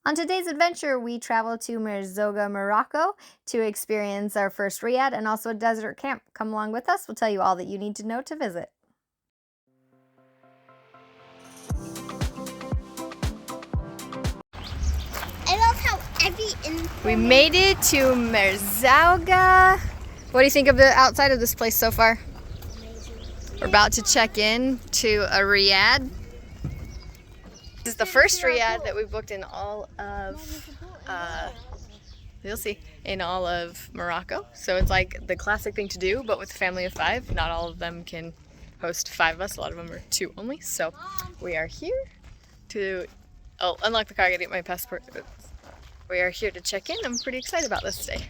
On today's adventure, we travel to Merzouga, Morocco to experience our first riad and also a desert camp. Come along with us, we'll tell you all that you need to know to visit. I love how We made it to Merzouga. What do you think of the outside of this place so far? We're about to check in to a riad. This is the first riad that we booked in all of, you'll see, in all of Morocco. So it's like the classic thing to do, but with a family of 5. Not all of them can host 5 of us. A lot of them are 2 only. So we are here to, unlock the car, I gotta get my passport. We are here to check in. I'm pretty excited about this today.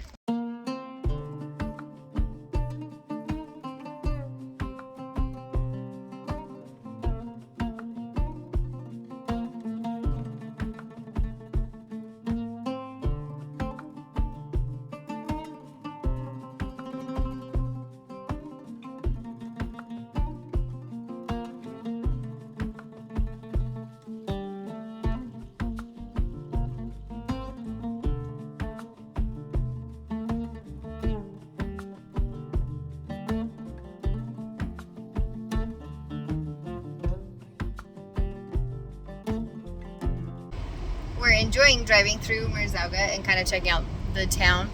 We're enjoying driving through Merzouga and kind of checking out the town.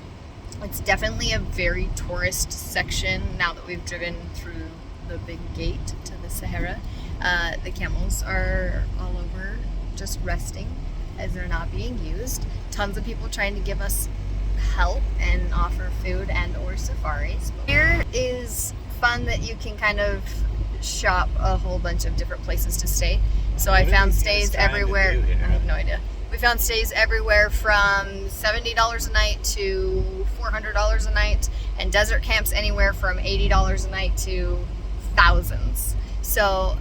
It's definitely a very tourist section now that we've driven through the big gate to the Sahara. The camels are all over just resting as they're not being used. Tons of people trying to give us help and offer food and or safaris. Here is fun that you can kind of shop a whole bunch of different places to stay. So I found stays everywhere. I have no idea. We found stays everywhere from $70 a night to $400 a night, and desert camps anywhere from $80 a night to thousands. So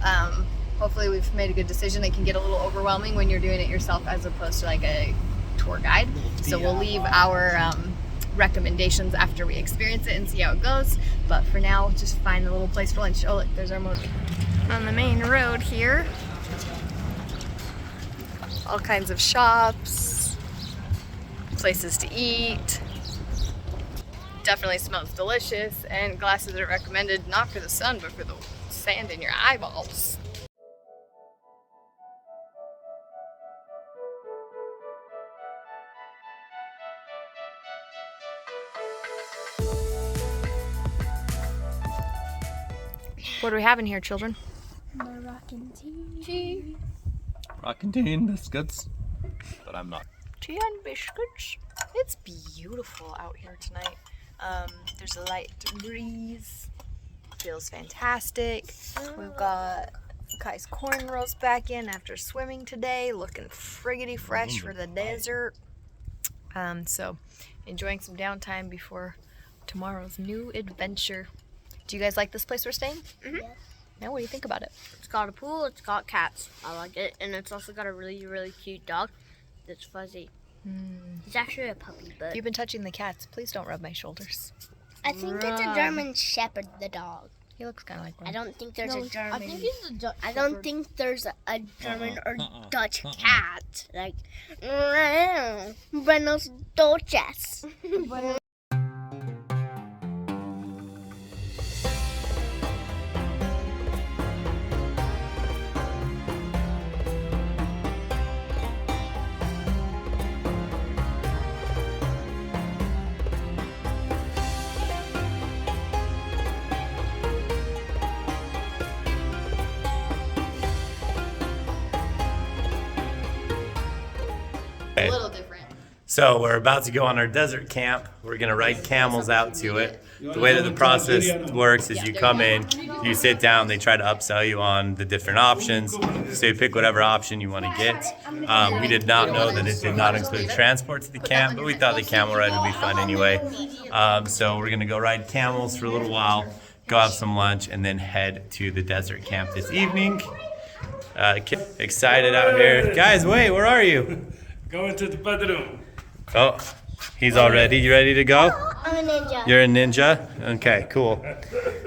hopefully we've made a good decision. It can get a little overwhelming when you're doing it yourself as opposed to like a tour guide. So we'll leave our recommendations after we experience it and see how it goes. But for now, just find a little place for lunch. Oh look, there's our motor. On the main road here. All kinds of shops, places to eat. Definitely smells delicious, and glasses are recommended not for the sun but for the sand in your eyeballs. What do we have in here, children? Moroccan tea. Moroccan tea and biscuits, but I'm not. Tea and biscuits. It's beautiful out here tonight. There's a light breeze. Feels fantastic. We've got Kai's cornrows back in after swimming today, looking friggity fresh for the desert. So enjoying some downtime before tomorrow's new adventure. Do you guys like this place we're staying? Mm-hmm. Yeah. Now, what do you think about it? It's got a pool, it's got cats. I like it. And it's also got a really, really cute dog that's fuzzy. He's actually a puppy, but... You've been touching the cats. Please don't rub my shoulders. I think it's a German Shepherd, the dog. He looks kind of like one. I don't think there's a German... I think he's a Dutch I don't Shepherd. think there's a German or Dutch cat. Like... Buenos noches. A little different. So we're about to go on our desert camp. We're gonna ride camels out to it. The way that the process works is you come in, you sit down, they try to upsell you on the different options. So you pick whatever option you want to get. We did not know that it did not include transport to the camp, but we thought the camel ride would be fun anyway. So we're gonna go ride camels for a little while, go have some lunch, and then head to the desert camp this evening. Excited out here. Guys, wait, where are you? Going to the bedroom. Oh, he's all ready. You ready to go? I'm a ninja. You're a ninja? Okay, cool.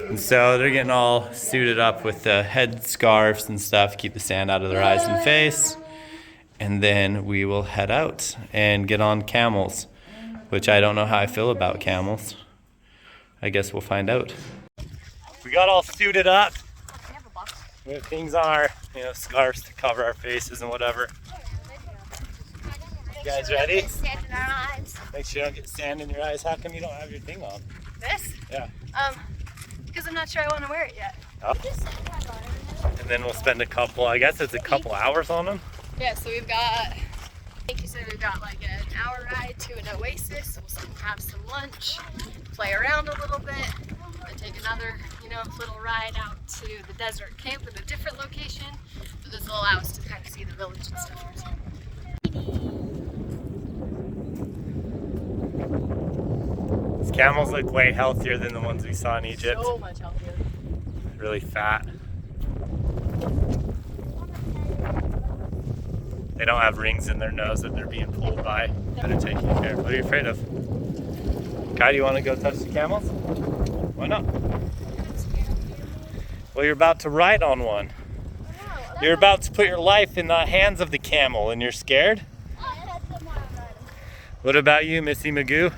And so they're getting all suited up with the head scarves and stuff, keep the sand out of their eyes and face. and then we will head out and get on camels, which I don't know how I feel about camels. I guess we'll find out. We got all suited up. We have things on our, scarves to cover our faces and whatever. You guys ready? Sand in our eyes. Make sure you don't get sand in your eyes. How come you don't have your thing on? This? Yeah. Because I'm not sure I want to wear it yet. Oh. And then we'll spend a couple hours on them. Yeah, so we've got, I think you said we've got like an hour ride to an oasis. We'll have some lunch, play around a little bit, then take another, little ride out to the desert camp at a different location. So this will allow us to kind of see the village and stuff. These camels look way healthier than the ones we saw in Egypt. So much healthier. Really fat. They don't have rings in their nose that they're being pulled by. Better take care. What are you afraid of? Kai, do you want to go touch the camels? Why not? Well, you're about to ride on one. You're about to put your life in the hands of the camel, and you're scared? What about you, Missy Magoo?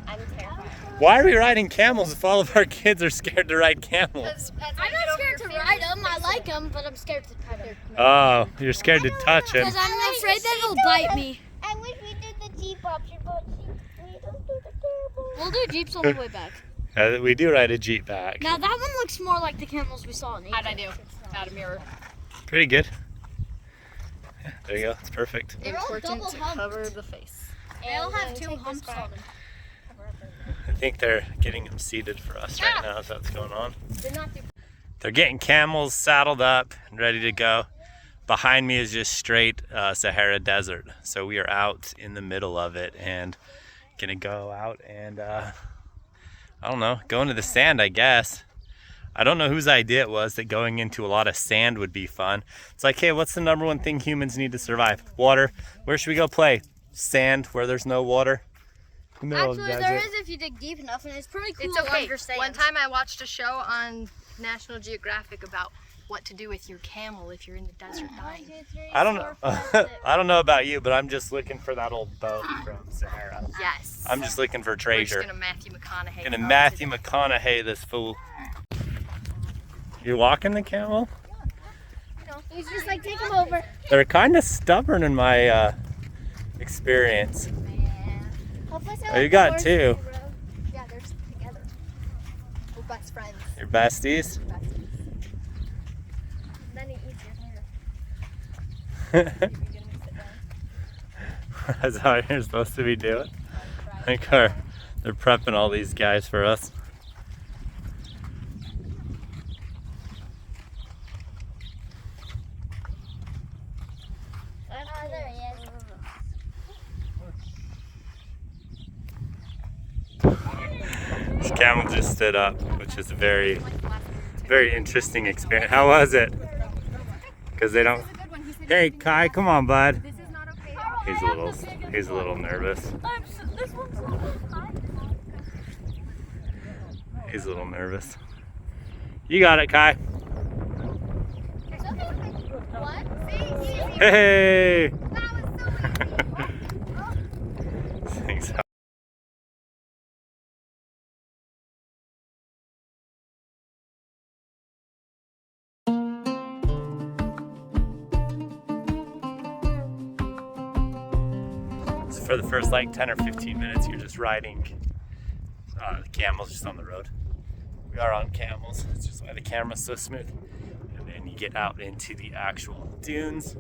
I'm terrified. Why are we riding camels if all of our kids are scared to ride camels? I'm not scared to ride them. I like them, but I'm scared to pet them. Oh, you're scared to touch them. Because I'm afraid that it'll bite me. I wish we did the Jeep option, but we don't do the camel. We'll do Jeeps on the way back. We do ride a Jeep back. Now that one looks more like the camels we saw in Egypt. How'd I do? Out of mirror. Pretty good. Yeah, there you go. It's perfect. Important to cover the face. They all have two humps on them. I think they're getting them seated for us right now, so that's going on. They're not too. They're getting camels saddled up and ready to go. Behind me is just straight Sahara Desert. So we are out in the middle of it and gonna go out and, I don't know, go into the sand, I guess. I don't know whose idea it was that going into a lot of sand would be fun. It's like, hey, what's the number one thing humans need to survive? Water. Where should we go play? Sand, where there's no water. Actually, there is if you dig deep enough, and it's pretty cool. It's okay. Under sand. One time I watched a show on National Geographic about what to do with your camel if you're in the desert dying. I don't know. I don't know about you, but I'm just looking for that old boat from Sahara. Yes. I'm just looking for We're treasure. just gonna Matthew McConaughey. Gonna Matthew McConaughey this fool. You walking the camel? He's just like, take him over. They're kind of stubborn in my experience. Oh, you got two. Yeah, they're together. We're best friends. Your besties? Then he eats your hair. That's how you're supposed to be doing. I think they're prepping all these guys for us. There he is. This camel just stood up, which is a very, very interesting experience. How was it? Because they don't. Hey, Kai, come on, bud. He's a little nervous. He's a little nervous. You got it, Kai. Hey! Thanks. So for the first like 10 or 15 minutes, you're just riding the camels just on the road. We are on camels. That's just why the camera's so smooth. And then you get out into the actual dunes,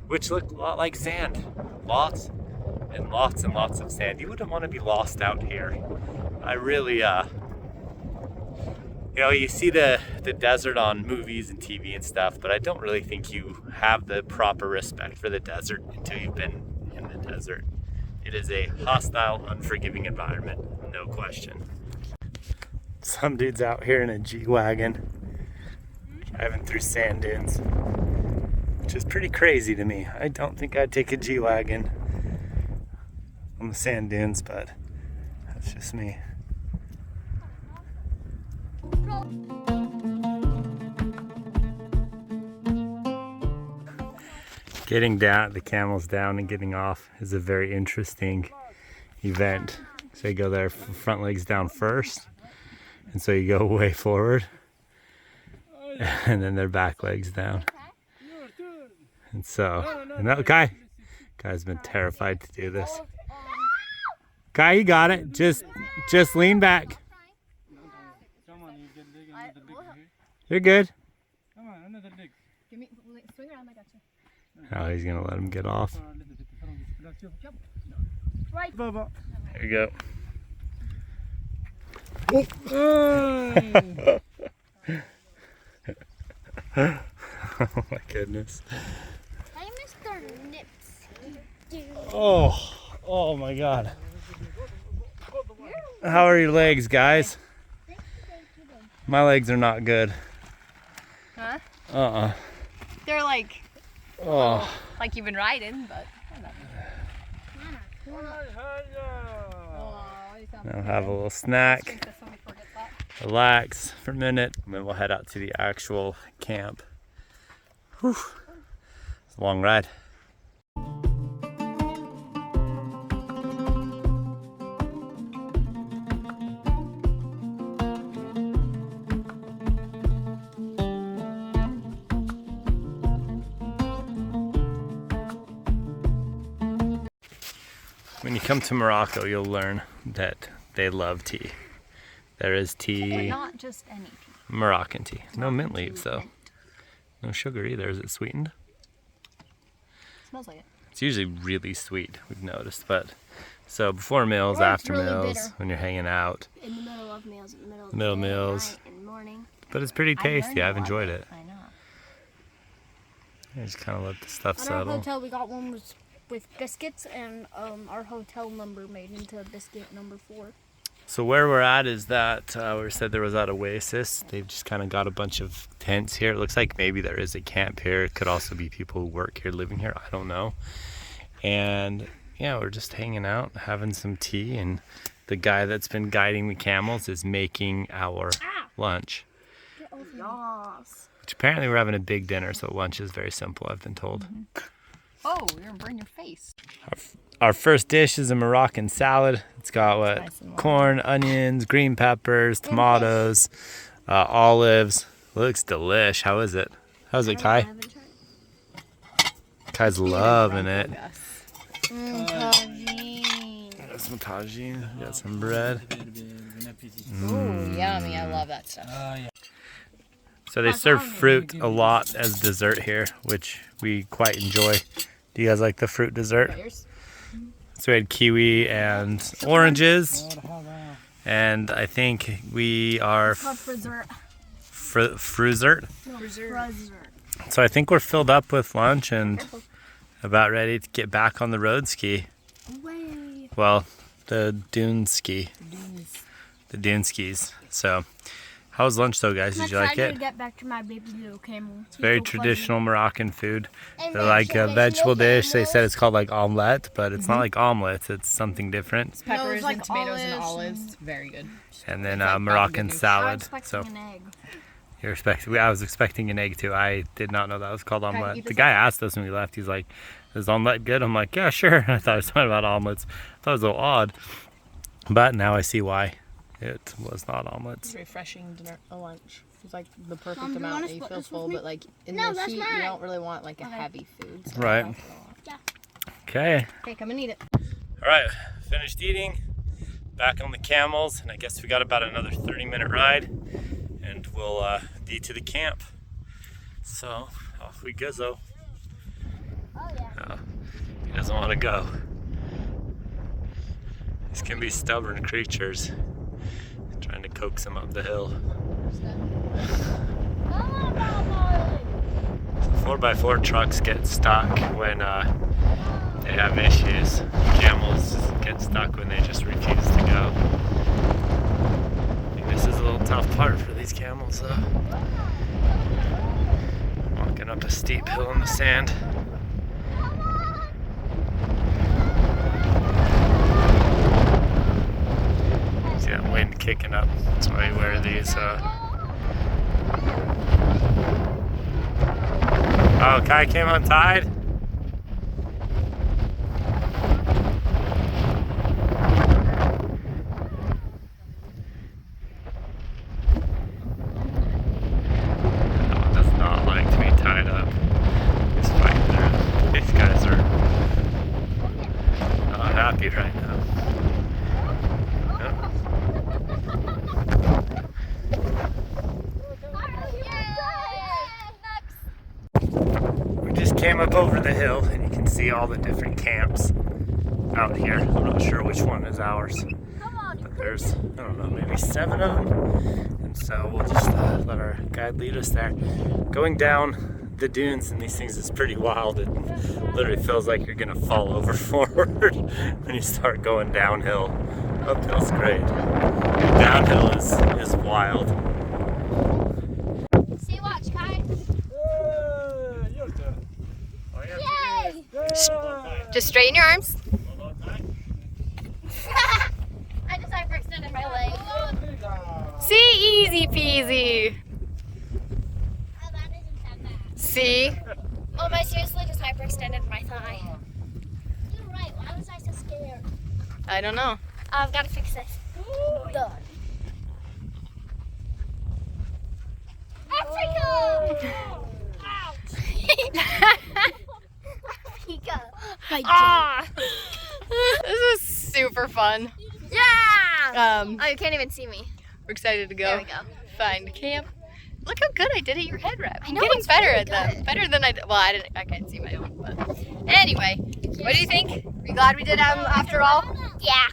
which look a lot like sand. Lots and lots and lots of sand. You wouldn't want to be lost out here. I really, you see the desert on movies and TV and stuff, but I don't really think you have the proper respect for the desert until you've been in the desert. It is a hostile, unforgiving environment, no question. Some dude's out here in a G-Wagon driving through sand dunes, which is pretty crazy to me. I don't think I'd take a G-Wagon on the sand dunes, but that's just me. Getting down, the camels down and getting off is a very interesting event. So you go there, front legs down first, and so you go way forward, and then their back legs down. And so, Kai's been terrified to do this. Kai, you got it. Just lean back. You're good. Oh, he's gonna let him get off. There you go. Oh my goodness. Hi, Mr. Nips. Oh my God. How are your legs, guys? My legs are not good. Huh? They're like, like you've been riding, but. Now have a little snack, relax for a minute, and then we'll head out to the actual camp. Whew. It's a long ride. When you come to Morocco, you'll learn that they love tea. There is tea. But not just any tea. Moroccan tea. No mint leaves though. No sugar either. Is it sweetened? Smells like it. It's usually really sweet, we've noticed. But so before meals, Or it's after really meals, bitter. when you're hanging out, In the middle of meals, in the middle of Middle the day, at meals. night, in the morning. but it's pretty tasty. learned I've a lot. enjoyed it. I know. I just kind of let the stuff At our settle. hotel, we got one with biscuits, and our hotel number made into biscuit number 4. So where we're at is that we said there was that oasis. They've just kind of got a bunch of tents here. It looks like maybe there is a camp here. It could also be people who work here, living here. I don't know. And yeah, we're just hanging out, having some tea. And the guy that's been guiding the camels is making our lunch. Yes. Which apparently we're having a big dinner, so lunch is very simple, I've been told. Oh, you're gonna burn your face. Our first dish is a Moroccan salad. It's got what? Nice and long. Corn, onions, green peppers, tomatoes, olives. Looks delish. How is it? How's it, Kai? Kai's loving it. Got some tagine. Got some bread. Ooh, yummy. I love that stuff. So they serve fruit a lot as dessert here, which we quite enjoy. Do you guys like the fruit dessert? Yours? So we had kiwi and oranges, and I think we are fruizert. So I think we're filled up with lunch and about ready to get back on the road ski. Well, the dune ski. The dune skis. So how was lunch though, guys? Did you like it? To get back to my baby little camel. It's very traditional Moroccan food. They're like a vegetable dish. They said it's called like omelette, but it's not like omelette. It's something different. Peppers like and tomatoes and olives olives. Very good. And then like Moroccan babaganoush. salad. So An egg. you're expecting. I was expecting an egg too. I did not know that was called omelette. eat The this guy asked us when we left. He's like, "Is omelette good?" I'm like, "Yeah, sure." I thought it was talking about omelets. I thought it was a little odd, but now I see why it was not omelets. It's refreshing dinner, a lunch. It's like the perfect Mom, do you amount wanna that you split feel this with full, me? but like in No, the that's heat, mine. you don't really want like a heavy food. So Right. Okay. Okay, come and eat it. All right. Finished eating. Back on the camels, and I guess we got about another 30-minute ride, and we'll be to the camp. So off we go. Oh, yeah. He doesn't want to go. These can be stubborn creatures. Trying to coax him up the hill. 4x4 trucks get stuck when they have issues. Camels get stuck when they just refuse to go. I think this is a little tough part for these camels though. Walking up a steep hill in the sand. See that wind kicking up. That's why you wear these. Oh, Kai came untied? you right now. We just came up over the hill and you can see all the different camps out here. I'm not sure which one is ours, but there's, I don't know, maybe 7 of them. And so we'll just let our guide lead us there. Going down the dunes and these things is pretty wild. It literally feels like you're gonna fall over forward when you start going downhill. Uphill's great. Downhill is wild. See, watch, Kai. Yay! Just straighten your arms. I just hyperextended my leg. See, easy peasy. Oh, that isn't that bad. See? Oh, I seriously just hyperextended my thigh. You're right. Why was I so scared? I don't know. I've got to fix this. Done. Africa! Ouch! Africa. Ah! This is super fun. Yeah! Oh, you can't even see me. we're excited to go. There we go. Find camp. Look how good I did at your head wrap. I'm know, getting it's better really at them. good. Better than I did. Well, I can't see my own, but anyway, what do you think? Are you glad we did after all? Yeah.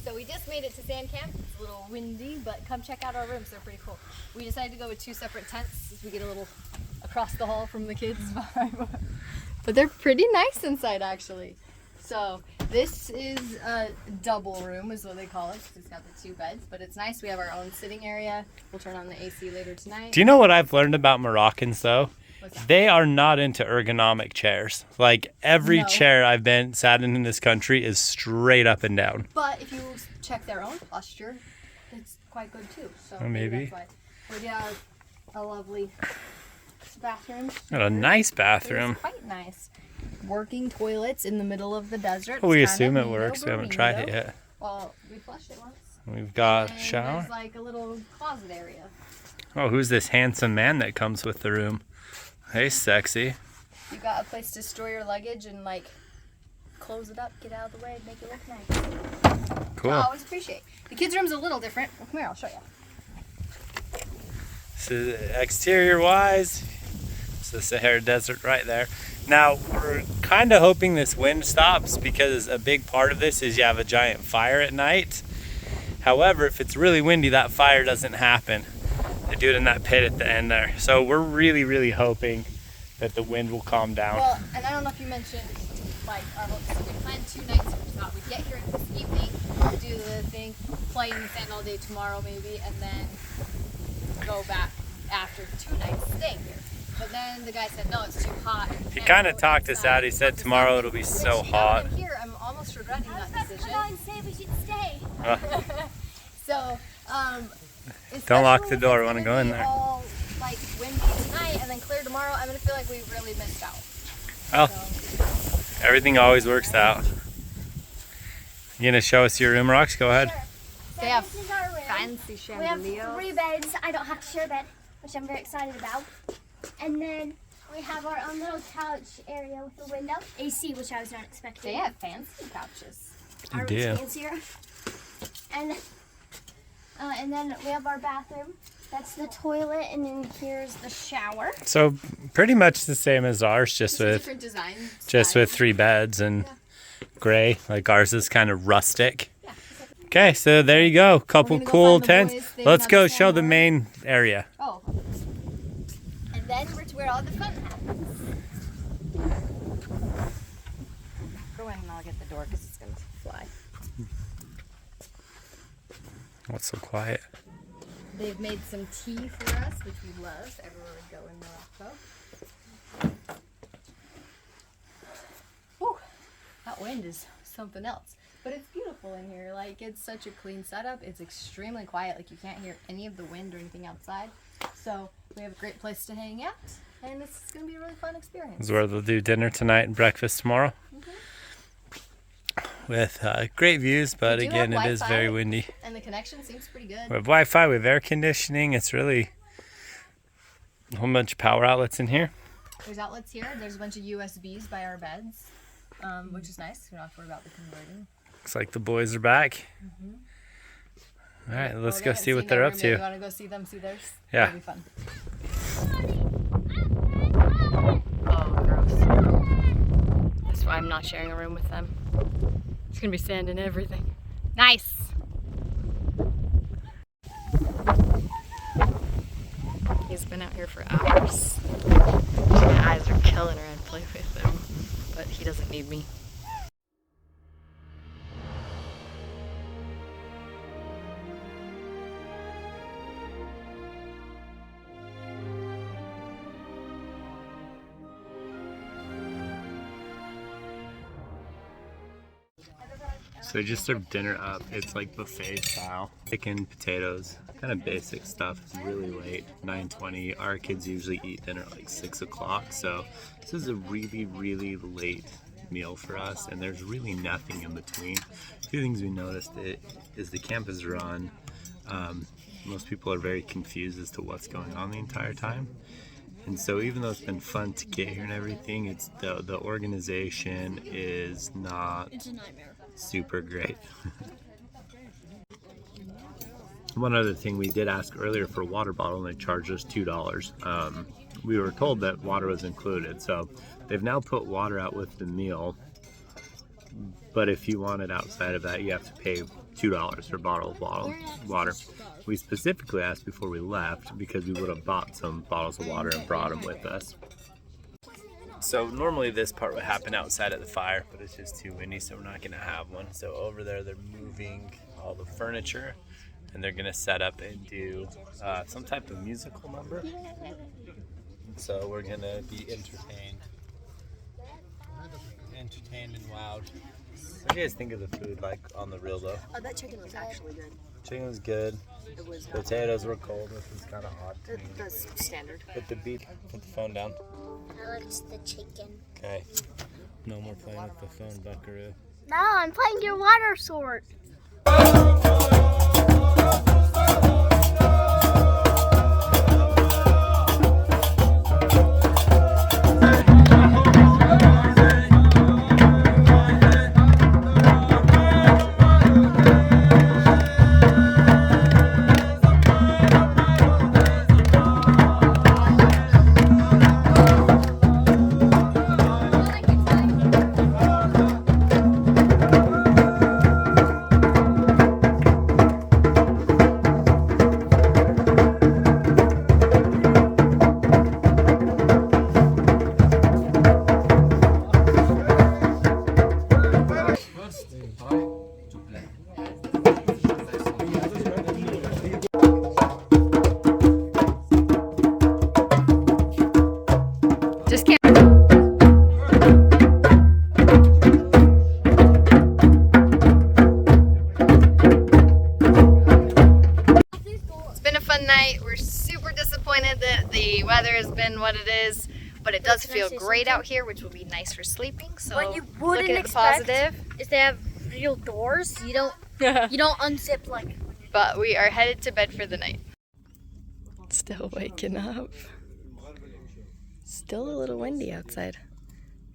So we just made it to sand camp. It's a little windy, but come check out our rooms. They're pretty cool. We decided to go with 2 separate tents as we get a little across the hall from the kids' vibe. But they're pretty nice inside, actually. So this is a double room, is what they call it, 'cause it's got the 2 beds. But it's nice. We have our own sitting area. We'll turn on the AC later tonight. Do you know what I've learned about Moroccans though? What's that? They are not into ergonomic chairs. Like every No. chair I've been sat in this country is straight up and down. But if you check their own posture, it's quite good too. So Oh, maybe. that's why. We have a lovely bathroom. Got a nice It's bathroom. quite nice. Working toilets in the middle of the desert. We It's assume kind it of works. We haven't neato tried it burrito. yet. Well, we flushed it once. We've got a And shower. there's like a little closet area. Oh, who's this handsome man that comes with the room? Hey, sexy. You got a place to store your luggage and like close it up, get out of the way, make it look nice. Cool. I always appreciate. The kids' room's a little different. Well, come here, I'll show you. So exterior wise, it's the Sahara Desert right there. Now we're kind of hoping this wind stops because a big part of this is you have a giant fire at night. However, if it's really windy, that fire doesn't happen. They do it in that pit at the end there. So we're really, really hoping that the wind will calm down. Well, and I don't know if you mentioned like our whole, so we planned 2 nights. We thought we'd get here this evening, do the thing, play in the sand all day tomorrow maybe, and then go back after 2 nights staying here. But then the guy said, no, it's too hot. He kind of talked us out. He said tomorrow it'll be so hot. Here, I'm almost regretting that decision. and say we should stay. So, Don't lock the especially door. if We it's want to go in gonna be there. all like windy tonight and then clear tomorrow, I'm gonna feel like we really missed out. Well, So, everything always works out. You gonna show us your room, Rox? Go ahead. they have This is our room. fancy We have chandeliers. 3 beds. I don't have to share a bed, which I'm very excited about. And then we have our own little couch area with a window. AC, which I was not expecting. They have fancy couches. Our They room's do. fancier. And then we have our bathroom. That's the toilet, and then here's the shower. So pretty much the same as ours, just with Different designs. just with 3 beds and gray. Like ours is kind of rustic. Okay, so there you go. Couple gonna go cool find the tents. boys. They Let's have go a show the sandboard. main area. Oh. And then we're to where all the fun happens. Go in and I'll get the door because it's going to fly. What's so quiet? They've made some tea for us, which we love everywhere we go in Morocco. Whew, that wind is something else. But it's beautiful in here. Like, it's such a clean setup. It's extremely quiet. Like, you can't hear any of the wind or anything outside. So we have a great place to hang out, and it's going to be a really fun experience. This is where they'll do dinner tonight and breakfast tomorrow. with great views, but We do again, have it is Wi-Fi, very windy. And the connection seems pretty good. We have Wi-Fi, we have air conditioning. It's really a whole bunch of power outlets in here. There's outlets here. There's a bunch of USBs by our beds, which is nice. We don't have to worry about the converting. Looks like the boys are back. All right, let's go see what they're up to. You want to go see them, see theirs? Yeah. That'll be fun. Oh, gross. That's why I'm not sharing a room with them. There's going to be sand and everything. Nice. He's been out here for hours. My eyes are killing her. I'd play with him, but he doesn't need me. So they just served dinner up. It's like buffet style. Chicken, potatoes, kind of basic stuff. It's really late, 9:20. Our kids usually eat dinner at like 6 o'clock. So this is a really, really late meal for us, and there's really nothing in between. Two things we noticed is the camp is run. Most people are very confused as to what's going on the entire time. And so even though it's been fun to get here and everything, it's the organization is not super great. One other thing, we did ask earlier for a water bottle and they charged us $2. We were told that water was included, so they've now put water out with the meal, but if you want it outside of that, you have to pay $2 for a bottle of water. We specifically asked before we left because we would have bought some bottles of water and brought them with us. So normally this part would happen outside of the fire, but it's just too windy, so we're not going to have one. So over there they're moving all the furniture, and they're going to set up and do some type of musical number. So we're going to be entertained and wowed. What do you guys think of the food, like on the real though? Oh, that chicken was actually good. Chicken was good. It was Potatoes were cold, which was kind of hot to me. that's standard. Put the phone down. I liked the chicken. Okay. No more playing with the phone, buckaroo. No, I'm playing your water sword. Just can't. It's been a fun night. We're super disappointed that the weather has been what it is, but it does feel great out here, which will be nice for sleeping. So What you wouldn't looking at the expect positive. is they have real doors. You don't unzip like. But we are headed to bed for the night. Still waking up. Still a little windy outside.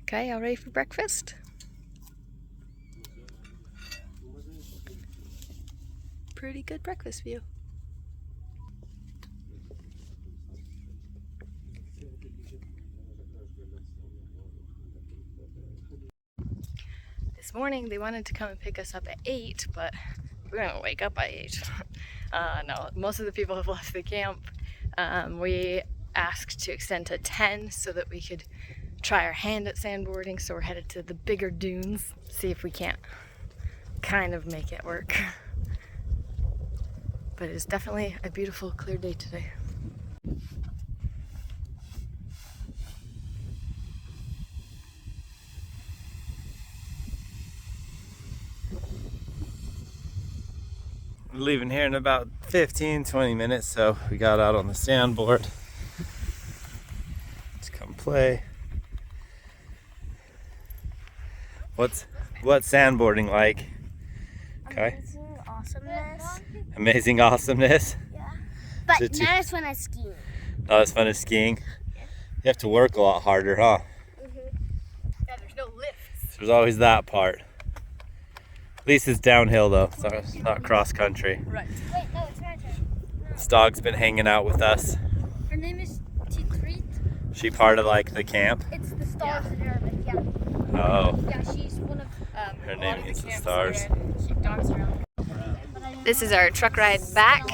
Okay, y'all ready for breakfast? Pretty good breakfast view. This morning they wanted to come and pick us up at 8, but we're gonna wake up by 8. No, most of the people have left the camp. We asked to extend to 10 so that we could try our hand at sandboarding, so we're headed to the bigger dunes, see if we can't kind of make it work. But it's definitely a beautiful, clear day today. We're leaving here in about 15-20 minutes, so we got out on the sandboard. Let's come play. What's what's sandboarding like? Okay. Amazing awesomeness. Amazing awesomeness. But Did you- not as fun as skiing. Not as fun as skiing. You have to work a lot harder, huh? Yeah, there's no lifts. There's always that part. At least it's downhill though, so it's not cross country. Right. Wait, no, it's my turn. This dog's been hanging out with us. Her name is Titrit. She part of like the camp. It's the stars in Arabic, yeah. Oh, Yeah, she's one of her name is the stars. This is our truck ride back.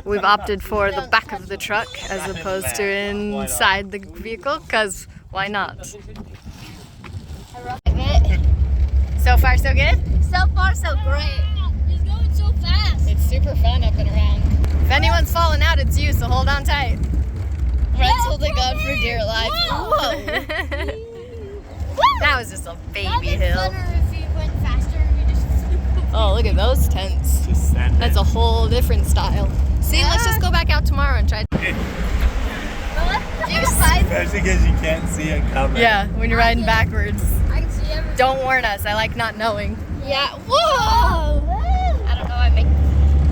We've opted for the back of the truck as opposed to inside the vehicle, because why not? So far, so good? So far, so great. He's going so fast. It's super fun up and around. If anyone's falling out, it's you, so hold on tight. Red's holding on for dear life. Whoa! That was just a baby hill. If you went faster and you just... Oh, look at those tents. Just send That's a whole different style. See, let's just go back out tomorrow and try. Especially because you can't see it coming. Yeah, when you're riding backwards. I can see everything. Don't warn us. I like not knowing. Yeah. Whoa! I don't know. I make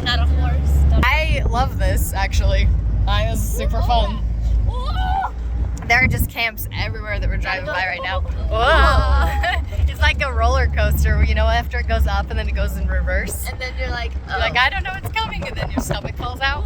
not a horse. I love this actually. This is super fun. Whoa! There are just camps everywhere that we're driving by right now. Whoa! It's like a roller coaster, you know, after it goes up and then it goes in reverse. And then you're like, You're like, I don't know what's coming, and then your stomach falls out.